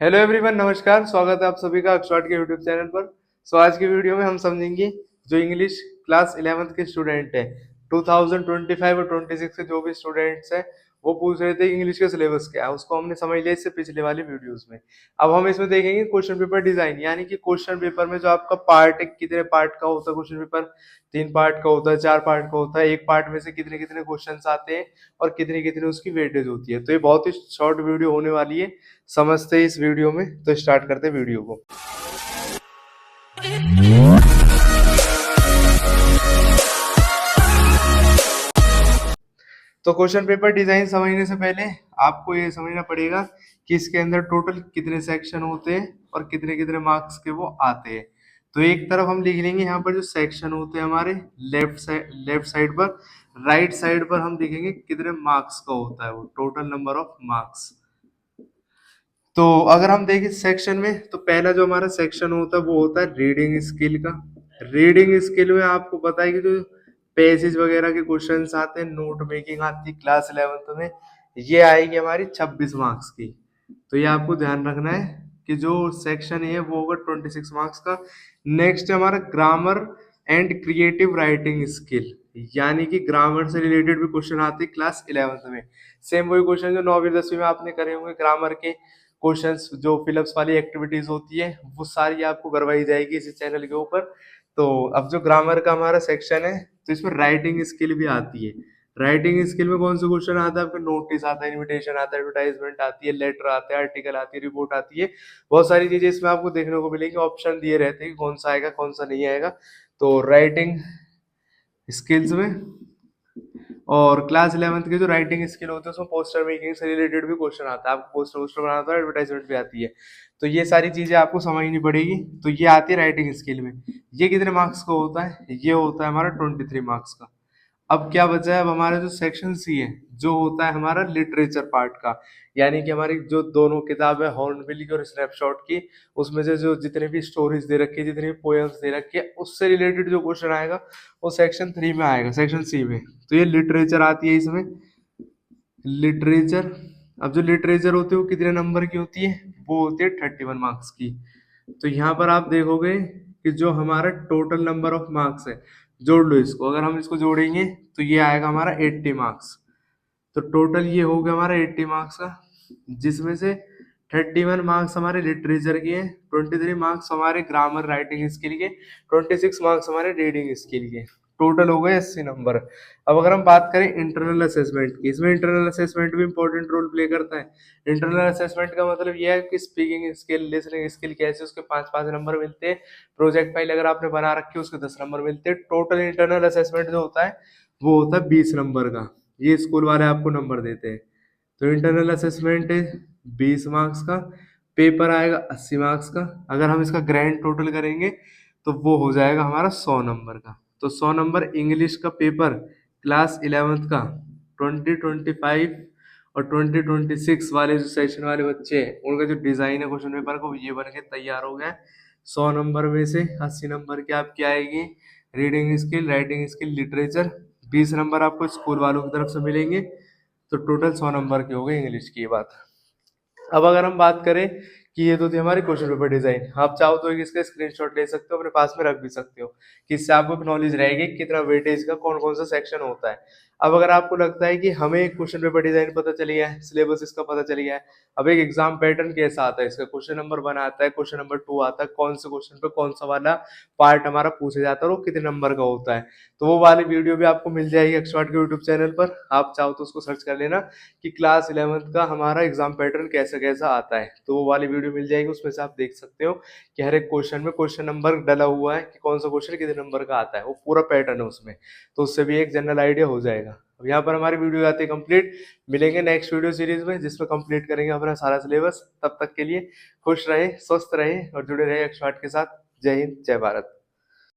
Hello everyone, नमस्कार। स्वागत है आप सभी का अक्षवाट के यूट्यूब चैनल पर। आज की वीडियो में हम समझेंगे जो इंग्लिश क्लास 11th के स्टूडेंट है 2025 और 26 के जो भी स्टूडेंट्स हैं वो पूछ रहे थे इंग्लिश का सिलेबस क्या है। उसको हमने समझ लिया इससे पिछले वाली वीडियोस में। अब हम इसमें देखेंगे क्वेश्चन पेपर डिजाइन, यानी कि क्वेश्चन पेपर में जो आपका पार्ट है कितने पार्ट का होता है। क्वेश्चन पेपर 3 पार्ट का होता है, 4 पार्ट का होता है। एक पार्ट में से कितने कितने क्वेश्चन आते हैं और कितनी कितनी उसकी वेटेज होती है। तो ये बहुत ही शॉर्ट वीडियो होने वाली है, समझते हैं इस वीडियो में। तो स्टार्ट करते हैं वीडियो को। तो क्वेश्चन पेपर डिजाइन समझने से पहले आपको ये समझना पड़ेगा कि इसके अंदर टोटल कितने सेक्शन होते हैं और कितने कितने मार्क्स के वो आते हैं। तो एक तरफ हम लिख लेंगे यहाँ पर जो सेक्शन होते हैं हमारे लेफ्ट साइड पर। राइट साइड पर हम लिखेंगे कितने मार्क्स का होता है वो, टोटल नंबर ऑफ मार्क्स। तो अगर हम देखें सेक्शन में, तो पहला जो हमारा सेक्शन होता है वो होता है रीडिंग स्किल का। रीडिंग स्किल में आपको पता है कि जो पेजेस वगैरह के क्वेश्चंस आते हैं, नोट मेकिंग आती है क्लास 11th में, ये आएगी हमारी 26 मार्क्स की। तो ये आपको ध्यान रखना है कि जो सेक्शन है वो होगा 26 मार्क्स का। नेक्स्ट हमारा grammar and creative writing skill, यानी कि ग्रामर से रिलेटेड भी क्वेश्चन आते हैं क्लास 11th में। सेम वही क्वेश्चन जो 9वीं 10वीं में आपने करे होंगे, ग्रामर के क्वेश्चंस, जो फिलअप्स वाली एक्टिविटीज होती है वो सारी आपको करवाई जाएगी इसी चैनल के ऊपर। तो अब जो ग्रामर का हमारा सेक्शन है, तो इसमें राइटिंग स्किल भी आती है। राइटिंग स्किल में कौन सा क्वेश्चन आता है आपका? नोटिस आता है, इनविटेशन आता है, एडवर्टाइजमेंट आती है, लेटर आता है, आर्टिकल आती है, रिपोर्ट आती है। बहुत सारी चीजें इसमें आपको देखने को मिलेंगी। ऑप्शन दिए रहते हैं कि कौन सा आएगा कौन सा नहीं आएगा। तो राइटिंग स्किल्स में और क्लास 11th के जो राइटिंग स्किल होते हैं उसमें पोस्टर मेकिंग से रिलेटेड भी क्वेश्चन आता है। आपको पोस्टर वोस्टर बनाना होता है, एडवर्टाइजमेंट भी आती है। तो ये सारी चीजें आपको समझनी पड़ेगी। तो ये आती है राइटिंग स्किल में। ये कितने मार्क्स का होता है? ये होता है हमारा 23 मार्क्स का। अब क्या बचा है? अब हमारा जो सेक्शन सी है, जो होता है हमारा लिटरेचर पार्ट का, यानी कि हमारी जो दोनों किताब है, हॉर्नबिल की और स्नैपशॉट की, उसमें से जो जितने भी स्टोरीज दे रखी है, जितनी भी पोएम्स दे रखी है, उससे रिलेटेड जो क्वेश्चन आएगा वो सेक्शन 3 में आएगा, सेक्शन सी में। तो ये लिटरेचर आती है इसमें, लिटरेचर। अब जो लिटरेचर होती है वो कितने नंबर की होती है? वो होती है 31 मार्क्स की। तो यहाँ पर आप देखोगे कि जो हमारा टोटल नंबर ऑफ मार्क्स है, जोड़ लो इसको। अगर हम इसको जोड़ेंगे तो ये आएगा हमारा 80 मार्क्स। तो टोटल ये हो गया हमारा 80 मार्क्स का, जिसमें से 31 मार्क्स हमारे लिटरेचर के हैं, 23 मार्क्स हमारे ग्रामर राइटिंग स्किल के, 26 मार्क्स हमारे रीडिंग स्किल के। टोटल हो गए 80 नंबर। अब अगर हम बात करें इंटरनल असेसमेंट की, इसमें इंटरनल असेसमेंट भी इंपॉर्टेंट रोल प्ले करता है। इंटरनल असेसमेंट का मतलब यह है कि स्पीकिंग स्किल, लिसनिंग स्किल कैसे, उसके 5-5 नंबर मिलते हैं। प्रोजेक्ट फाइल अगर आपने बना रखी है उसके 10 नंबर मिलते हैं। टोटल इंटरनल असेसमेंट जो होता है वो होता है 20 नंबर का। ये स्कूल वाले आपको नंबर देते हैं। तो इंटरनल असेसमेंट है 20 मार्क्स का, पेपर आएगा 80 मार्क्स का। अगर हम इसका ग्रैंड टोटल करेंगे तो वो हो जाएगा हमारा 100 नंबर का। तो 100 नंबर इंग्लिश का पेपर क्लास 11th का 2025 और 2026 वाले जो सेशन वाले बच्चे हैं उनका जो डिजाइन है क्वेश्चन पेपर का, वो ये बन के तैयार हो गया है। 100 नंबर में से 80 नंबर की आपकी आएगी reading skill, writing skill, literature. 20 number आपको स्कूल वालों की तरफ से मिलेंगे। तो टोटल 100 नंबर की हो गई इंग्लिश की बात। अब अगर हम बात करें कि ये तो थी हमारी क्वेश्चन पेपर डिजाइन, आप चाहो तो एक इसका स्क्रीनशॉट ले सकते हो, अपने पास में रख भी सकते हो, कि इससे आपको नॉलेज रहेगी कि कितना वेटेज का कौन कौन सा सेक्शन होता है। अब अगर आपको लगता है कि हमें एक क्वेश्चन पेपर डिजाइन पता चल गया है, सिलेबस इसका पता चल गया है, अब एक एग्जाम पैटर्न कैसा आता है इसका, क्वेश्चन नंबर 1 आता है, क्वेश्चन नंबर 2 आता है, कौन से क्वेश्चन पे कौन सा वाला पार्ट हमारा पूछा जाता है और वो कितने नंबर का होता है, तो वो वाली वीडियो भी आपको मिल जाएगी एक्सपर्ट के यूट्यूब चैनल पर। आप चाहो तो उसको सर्च कर लेना कि क्लास 11th का हमारा एग्जाम पैटर्न कैसा कैसा आता है। तो वो वाली वीडियो मिल जाएगी, उसमें से आप देख सकते हो कि हर एक क्वेश्चन में क्वेश्चन नंबर डला हुआ है कि कौन सा क्वेश्चन कितने नंबर का आता है, वो पूरा पैटर्न है उसमें। तो उससे भी एक जनरल आइडिया हो जाएगा। अब यहाँ पर हमारी वीडियो आती है कंप्लीट। मिलेंगे नेक्स्ट वीडियो सीरीज में जिसमें कंप्लीट करेंगे अपना सारा सिलेबस। तब तक के लिए खुश रहे, स्वस्थ रहे और जुड़े रहे एक्सपर्ट के साथ। जय हिंद, जय भारत।